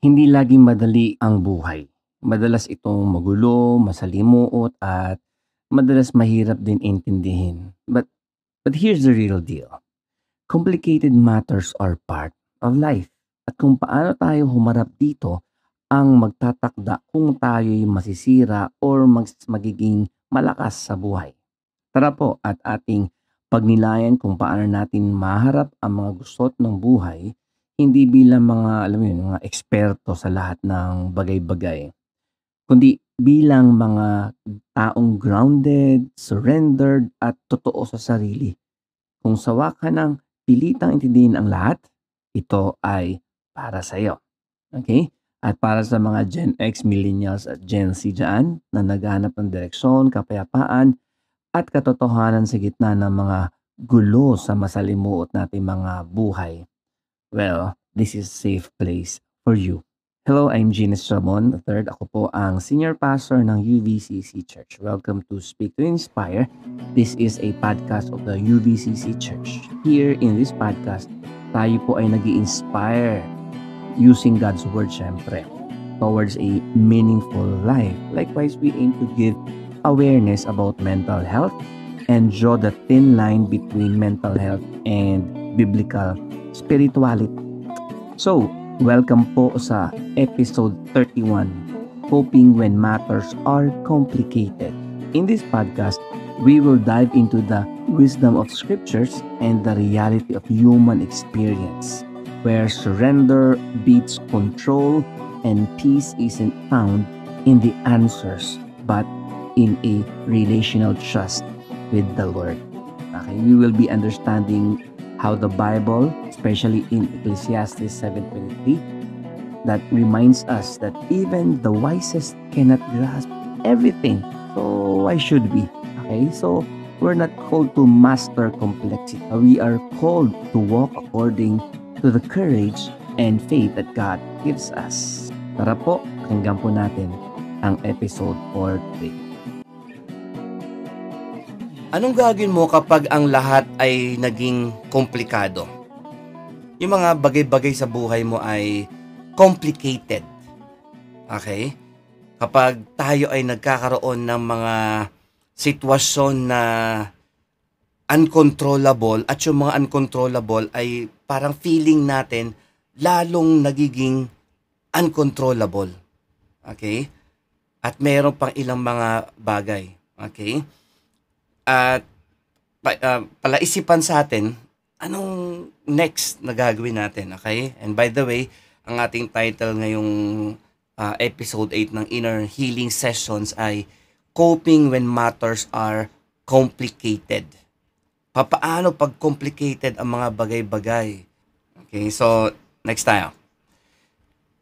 Hindi laging madali ang buhay. Madalas itong magulo, masalimuot at madalas mahirap din intindihin. But here's the real deal. Complicated matters are part of life. At kung paano tayo humarap dito ang magtatakda kung tayo'y masisira or magiging malakas sa buhay. Tara po at ating pagnilayan kung paano natin maharap ang mga gusot ng buhay, hindi bilang mga, alam mo yun, mga eksperto sa lahat ng bagay-bagay, kundi bilang mga taong grounded, surrendered, at totoo sa sarili. Kung sawa ka ng pilitang intindihin ang lahat, ito ay para sa iyo. Okay? At para sa mga Gen X, Millennials at Gen Z dyan na naghahanap ng direksyon, kapayapaan, at katotohanan sa gitna ng mga gulo sa masalimuot nating mga buhay. Well, this is a safe place for you. Hello, I'm Gines Ramon III. Ako po ang Senior Pastor ng UVCC Church. Welcome to Speak to Inspire. This is a podcast of the UVCC Church. Here in this podcast, tayo po ay nag-i-inspire using God's Word, syempre, towards a meaningful life. Likewise, we aim to give awareness about mental health and draw the thin line between mental health and biblical spirituality. So, welcome po sa episode 31, Coping When Matters Are Complicated. In this podcast, we will dive into the wisdom of scriptures and the reality of human experience, where surrender beats control and peace isn't found in the answers, but in a relational trust with the Lord. Okay, we will be understanding how the Bible, especially in Ecclesiastes 7:23, that reminds us that even the wisest cannot grasp everything. So why should we? Okay, so we're not called to master complexity. We are called to walk according to the courage and faith that God gives us. Tara po, pakinggan po natin ang episode for today. Anong gagawin mo kapag ang lahat ay naging komplikado? Yung mga bagay-bagay sa buhay mo ay complicated. Okay? Kapag tayo ay nagkakaroon ng mga sitwasyon na uncontrollable at yung mga uncontrollable ay parang feeling natin lalong nagiging uncontrollable. Okay? At meron pang ilang mga bagay. Okay? At palaisipan sa atin, anong next na gagawin natin, okay? And by the way, ang ating title ngayong episode 8 ng Inner Healing Sessions ay Coping When Matters Are Complicated. Papaano pag complicated ang mga bagay-bagay? Okay, so next tayo.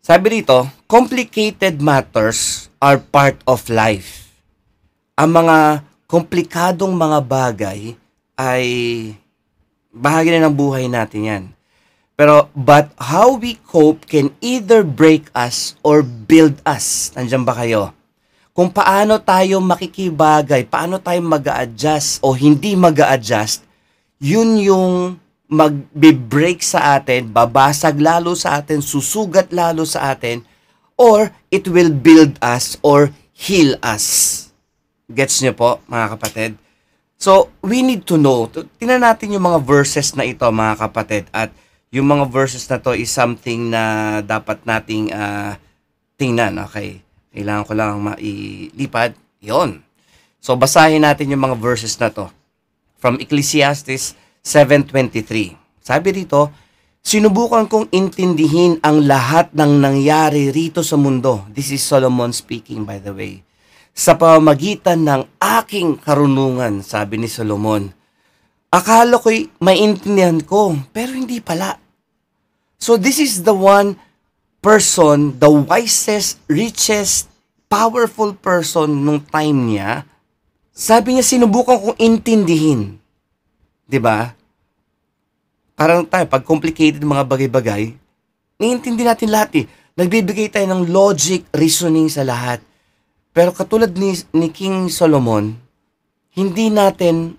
Sabi dito, complicated matters are part of life. Ang mga komplikadong mga bagay ay bahagi na ng buhay natin yan. But how we cope can either break us or build us. Nandiyan ba kayo? Kung paano tayo makikibagay, paano tayo mag-a-adjust o hindi mag-a-adjust, yun yung mag-break sa atin, babasag lalo sa atin, susugat lalo sa atin, or it will build us or heal us. Gets nyo po, mga kapatid? So, we need to know. Tingnan natin yung mga verses na ito, mga kapatid. At yung mga verses na to is something na dapat nating tingnan. Okay? Kailangan ko lang mailipad. Yon. So, basahin natin yung mga verses na to. From Ecclesiastes 7:23. Sabi dito, sinubukan kong intindihin ang lahat ng nangyari rito sa mundo. This is Solomon speaking, by the way. Sa pamamagitan ng aking karunungan, sabi ni Solomon. Akala ko'y maintindihan ko, pero hindi pala. So this is the one person, the wisest, richest, powerful person nung time niya. Sabi niya, sinubukan kong intindihin. 'Di ba? Parang tayo, pag complicated mga bagay-bagay, naiintindi natin lahat eh. Nagbibigay tayo ng logic, reasoning sa lahat. Pero katulad ni King Solomon, hindi natin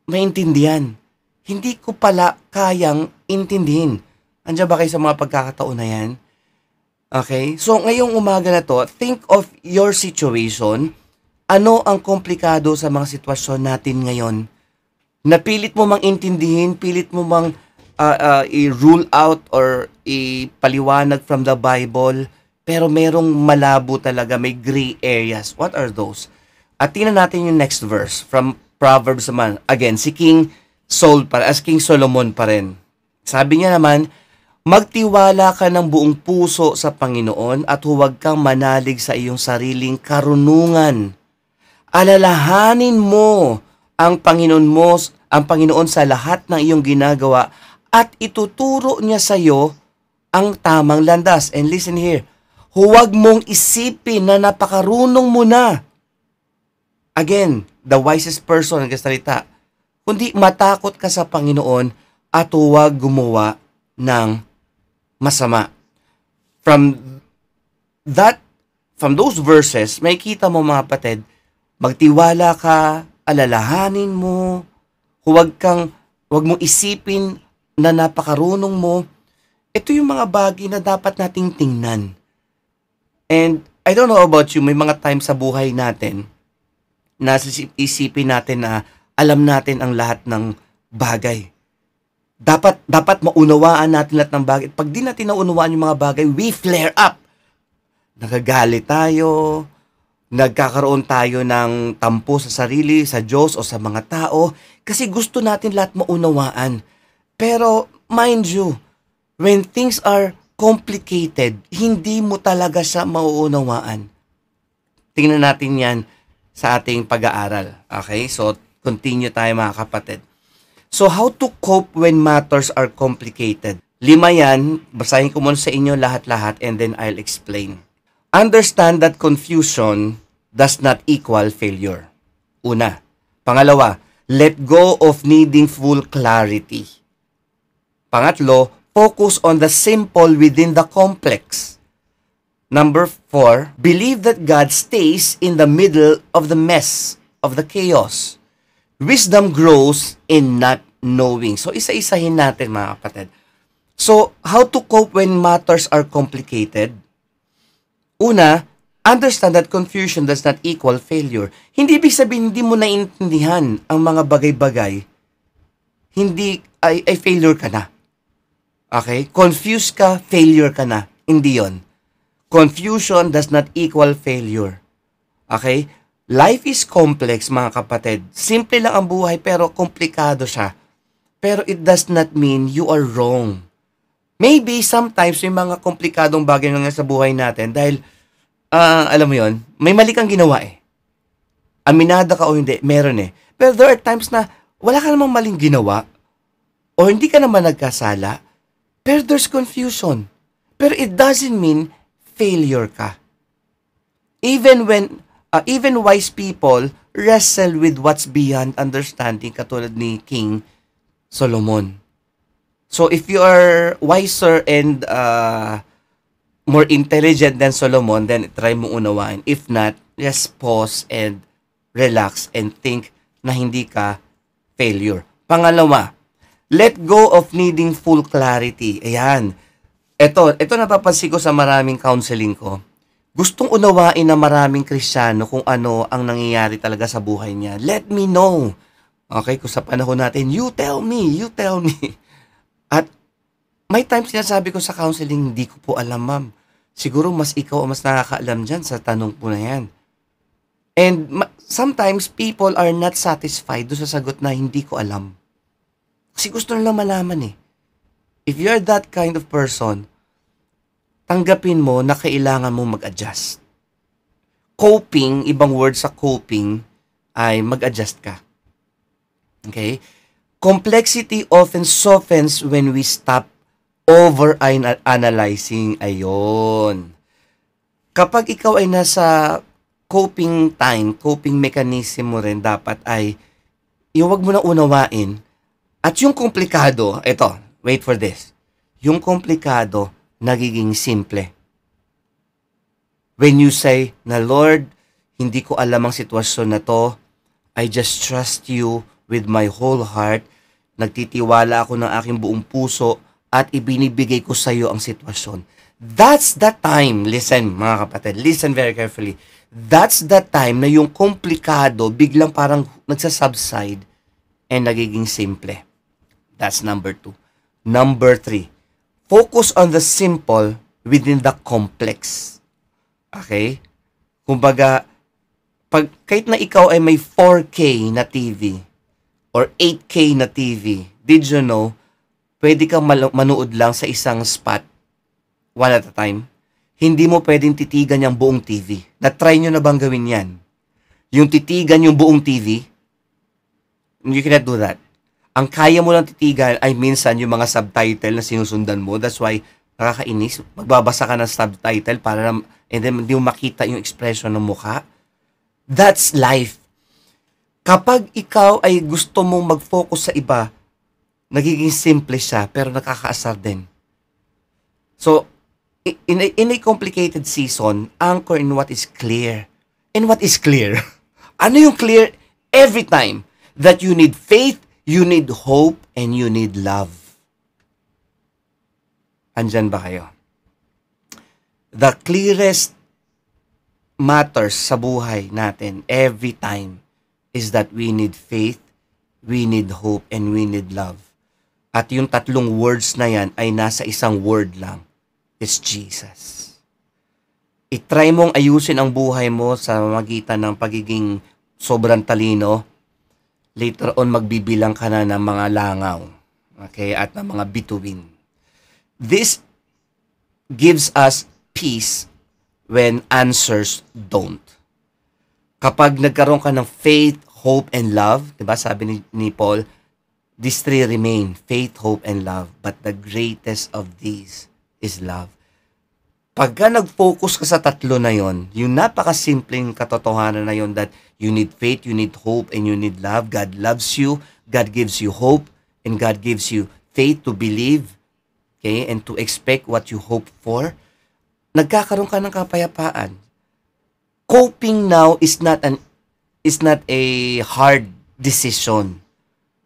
maintindihan. Hindi ko pala kayang intindihin. Andiyan ba kayo sa mga pagkakataon na yan? Okay? So, ngayong umaga na to, think of your situation. Ano ang komplikado sa mga sitwasyon natin ngayon? Napilit mo mang intindihin, pilit mo mang i-rule out or ipaliwanag from the Bible, pero merong malabo talaga, may gray areas. What are those? At tingnan natin yung next verse from Proverbs naman. Again, si King Solomon pa rin. Sabi niya naman, magtiwala ka ng buong puso sa Panginoon at huwag kang manalig sa iyong sariling karunungan. Alalahanin mo ang Panginoon sa lahat ng iyong ginagawa at ituturo niya sa iyo ang tamang landas. And listen here, huwag mong isipin na napakarunong mo na. Again, the wisest person nagsasalita, kundi matakot ka sa Panginoon at huwag gumawa ng masama. From those verses, may kita mo mga kapatid, magtiwala ka, alalahanin mo, huwag mong isipin na napakarunong mo. Ito yung mga bagay na dapat nating tingnan. And I don't know about you, may mga times sa buhay natin na isipin natin na alam natin ang lahat ng bagay. Dapat maunawaan natin lahat ng bagay. Pag di natin naunawaan yung mga bagay, we flare up. Nagagalit tayo, nagkakaroon tayo ng tampo sa sarili, sa Diyos o sa mga tao kasi gusto natin lahat maunawaan. Pero mind you, when things are complicated, hindi mo talaga siya mauunawaan. Tingnan natin yan sa ating pag-aaral. Okay? So, continue tayo mga kapatid. So, how to cope when matters are complicated? 5 yan. Basahin ko muna sa inyo lahat-lahat and then I'll explain. Understand that confusion does not equal failure. Una. Pangalawa, let go of needing full clarity. Pangatlo, focus on the simple within the complex. Number 4, believe that God stays in the middle of the mess, of the chaos. Wisdom grows in not knowing. So, isa-isahin natin mga kapatid. So, how to cope when matters are complicated? Una, understand that confusion does not equal failure. Hindi ibig sabihin hindi mo naintindihan ang mga bagay-bagay. Hindi ay failure ka na. Okay? Confused ka, failure ka na. Hindi yon. Confusion does not equal failure. Okay? Life is complex, mga kapatid. Simple lang ang buhay pero komplikado siya. Pero it does not mean you are wrong. Maybe sometimes may mga komplikadong bagay na sa buhay natin dahil, alam mo yon, may mali kang ginawa eh. Aminada ka o hindi, meron eh. Pero there are times na wala ka namang maling ginawa o hindi ka naman nagkasala, pero there's confusion. Pero it doesn't mean failure ka. Even wise people wrestle with what's beyond understanding, katulad ni King Solomon. So if you are wiser and more intelligent than Solomon, then try mo unawain. If not, just pause and relax and think na hindi ka failure. Pangalawa, let go of needing full clarity. Ayan. Ito napapansin ko sa maraming counseling ko. Gustong unawain na maraming Kristiyano kung ano ang nangyayari talaga sa buhay niya. Let me know. Okay, kung sa panahon natin, you tell me. At may times sinasabi ko sa counseling, hindi ko po alam, ma'am. Siguro mas ikaw ang mas nakakaalam dyan sa tanong po na yan. And sometimes people are not satisfied doon sa sagot na hindi ko alam. Kasi gusto nila malaman eh. If you're that kind of person, tanggapin mo na kailangan mo mag-adjust. Coping, ibang word sa coping, ay mag-adjust ka. Okay? Complexity often softens when we stop over-analyzing. Ayun. Kapag ikaw ay nasa coping time, coping mechanism mo rin dapat ay huwag mo na unawain. At yung komplikado, ito, wait for this. Yung komplikado, nagiging simple. When you say na, Lord, hindi ko alam ang sitwasyon na to, I just trust you with my whole heart, nagtitiwala ako ng aking buong puso at ibinibigay ko sa iyo ang sitwasyon. That's the time, listen mga kapatid, listen very carefully. That's the time na yung komplikado biglang parang nagsasubside and nagiging simple. That's number 2. Number 3, focus on the simple within the complex. Okay? Kumbaga, kahit na ikaw ay may 4K na TV or 8K na TV, did you know, pwede kang manood lang sa isang spot, one at a time. Hindi mo pwedeng titigan yung buong TV. Na-try nyo na bang gawin yan? Yung titigan yung buong TV, you cannot do that. Ang kaya mo lang titigan ay minsan yung mga subtitle na sinusundan mo. That's why nakakainis. Magbabasa ka ng subtitle para and then hindi mo makita yung expression ng mukha. That's life. Kapag ikaw ay gusto mong mag-focus sa iba, nagiging simple siya pero nakakaasar din. So, in a complicated season, anchor in what is clear. And what is clear? Ano yung clear? Every time that you need faith, you need hope, and you need love. Andyan ba kayo? The clearest matters sa buhay natin every time is that we need faith, we need hope, and we need love. At yung tatlong words na yan ay nasa isang word lang. It's Jesus. I-try mong ayusin ang buhay mo sa magitan ng pagiging sobrang talino. Later on, magbibilang ka na ng mga langaw. Okay? At ng mga bituin. This gives us peace when answers don't. Kapag nagkaroon ka ng faith, hope, and love, diba sabi ni Paul, these three remain, faith, hope, and love. But the greatest of these is love. Pagka nag-focus ka sa tatlo na yon, yung napakasimpleng katotohanan na yon that you need faith, you need hope, and you need love. God loves you, God gives you hope, and God gives you faith to believe, okay, and to expect what you hope for. Nagkakaroon ka ng kapayapaan. Coping now is not a hard decision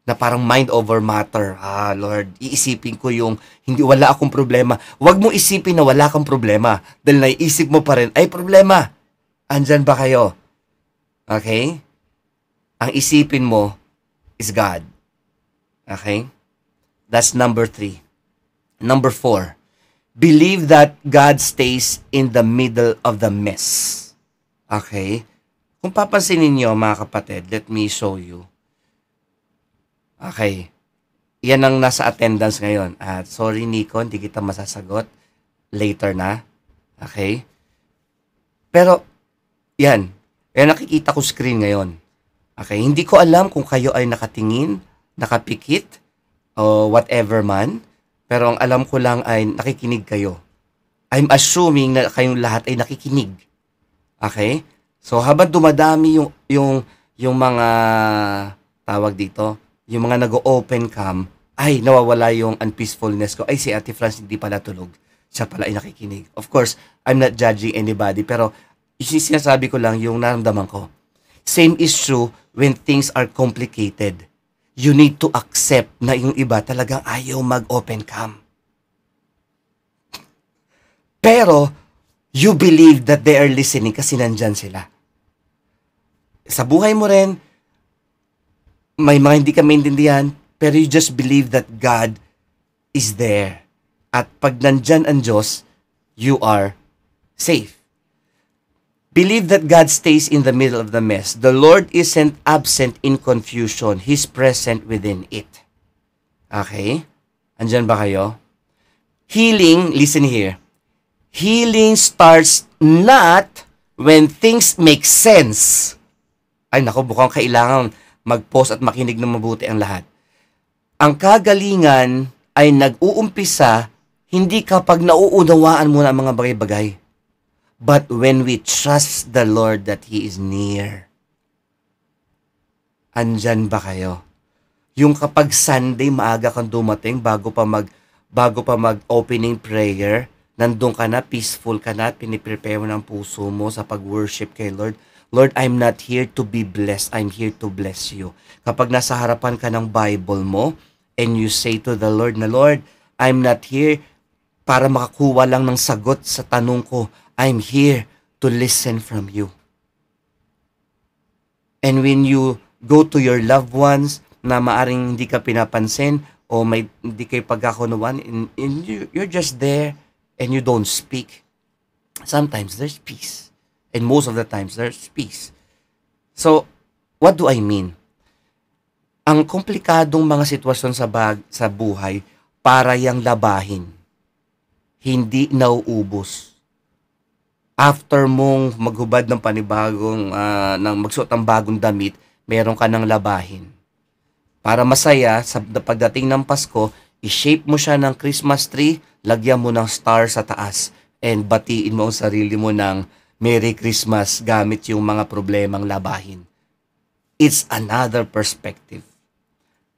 na parang mind over matter. Lord, iisipin ko yung wala akong problema. Huwag mo isipin na wala kang problema. Dahil naiisip mo pa rin, ay problema. Andyan ba kayo? Okay? Ang isipin mo is God. Okay? That's number 3. Number 4, believe that God stays in the middle of the mess. Okay? Kung papansinin niyo mga kapatid, let me show you. Okay. Yan ang nasa attendance ngayon. At sorry Nico, hindi kita masasagot. Later na. Okay. Pero, yan. Yan nakikita ko screen ngayon. Okay. Hindi ko alam kung kayo ay nakatingin, nakapikit, o whatever man. Pero ang alam ko lang ay nakikinig kayo. I'm assuming na kayong lahat ay nakikinig. Okay? So, habang dumadami yung mga tawag dito, yung mga nag-open cam, ay nawawala yung unpeacefulness ko. Ay, si Ate France hindi pala tulog. Siya pala ay nakikinig. Of course, I'm not judging anybody, pero sinasabi ko lang yung naramdaman ko. Same is true when things are complicated. You need to accept na yung iba talagang ayaw mag-open cam. Pero, you believe that they are listening kasi nandyan sila. Sa buhay mo rin, may mga hindi ka maintindihan, pero you just believe that God is there. At pag nandyan ang Diyos, you are safe. Believe that God stays in the middle of the mess. The Lord isn't absent in confusion. He's present within it. Okay? Andyan ba kayo? Healing, listen here. Healing starts not when things make sense. Ay nako, bukang kailangan mag-pause at makinig ng mabuti ang lahat. Ang kagalingan ay nag-uumpisa hindi kapag nauunawaan mo na ang mga bagay-bagay, but when we trust the Lord that He is near. Andyan ba kayo? Yung kapag Sunday, maaga kang dumating bago pa mag-opening prayer, nandun ka na, peaceful ka na, piniprepare mo ng puso mo sa pag-worship kay Lord. Lord, I'm not here to be blessed. I'm here to bless you. Kapag nasa harapan ka ng Bible mo, and you say to the Lord na, Lord, I'm not here para makakuha lang ng sagot sa tanong ko. I'm here to listen from you. And when you go to your loved ones na maaring hindi ka pinapansin o may hindi kayo pagkakaunawaan, and you're just there and you don't speak, sometimes there's peace. And most of the times there's peace. So, what do I mean? Ang komplikadong mga sitwasyon sa buhay, para yang labahin. Hindi nauubos. After mong maghubad ng panibagong, magsuot ng bagong damit, meron ka ng labahin. Para masaya, sa pagdating ng Pasko, i-shape mo siya ng Christmas tree, lagyan mo ng star sa taas, and batiin mo ang sarili mo ng Merry Christmas gamit yung mga problemang labahin. It's another perspective.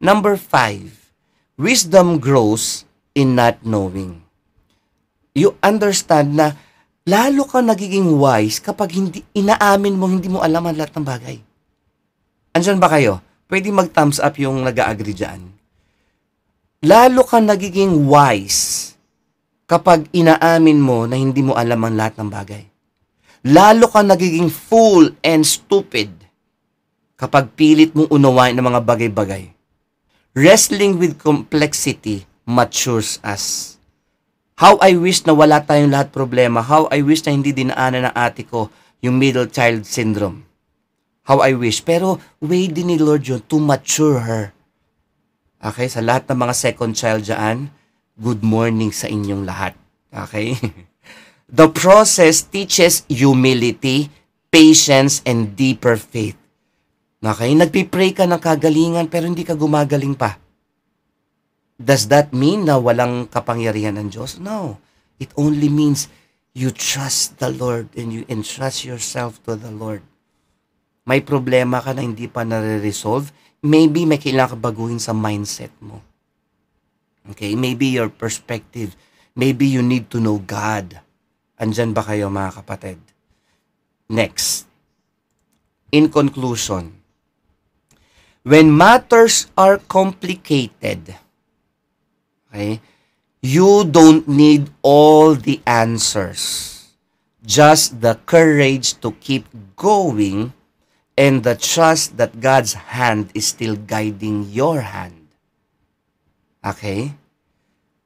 Number 5, wisdom grows in not knowing. You understand na lalo ka nagiging wise kapag hindi inaamin mo, hindi mo alam ang lahat ng bagay. Andyan ba kayo? Pwede mag-thumbs up yung nag-agree dyan. Lalo ka nagiging wise kapag inaamin mo na hindi mo alam ang lahat ng bagay. Lalo ka nagiging fool and stupid kapag pilit mong unawain ng mga bagay-bagay. Wrestling with complexity matures us. How I wish na wala tayong lahat problema. How I wish na hindi dinaanan ng ate ko yung middle child syndrome. How I wish. Pero way din ni Lord yun to mature her. Okay? Sa lahat ng mga second child dyan, good morning sa inyong lahat. Okay? The process teaches humility, patience, and deeper faith. Okay? Nagpipray ka ng kagalingan pero hindi ka gumagaling pa. Does that mean na walang kapangyarihan ng Diyos? No. It only means you trust the Lord and you entrust yourself to the Lord. May problema ka na hindi pa nare-resolve, maybe may kailangan ka baguhin sa mindset mo. Okay? Maybe your perspective. Maybe you need to know God. Andyan ba kayo mga kapatid? Next. In conclusion, when matters are complicated, okay, you don't need all the answers. Just the courage to keep going and the trust that God's hand is still guiding your hand. Okay?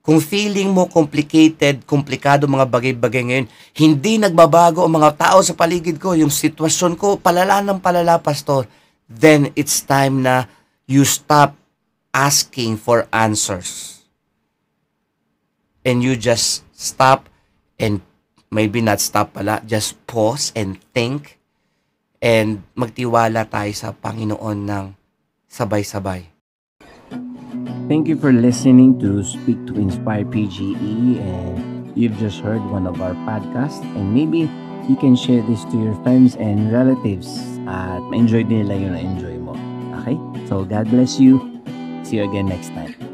Kung feeling mo komplikado mga bagay-bagay ngayon, hindi nagbabago ang mga tao sa paligid ko, yung sitwasyon ko, palala ng palala, pastor, then it's time na you stop asking for answers. And you just stop and maybe not stop pala, just pause and think and magtiwala tayo sa Panginoon ng sabay-sabay. Thank you for listening to Speak to Inspire PGE, and you've just heard one of our podcasts, and maybe you can share this to your friends and relatives at enjoy din nila yung na-enjoy mo. Okay? So God bless you. See you again next time.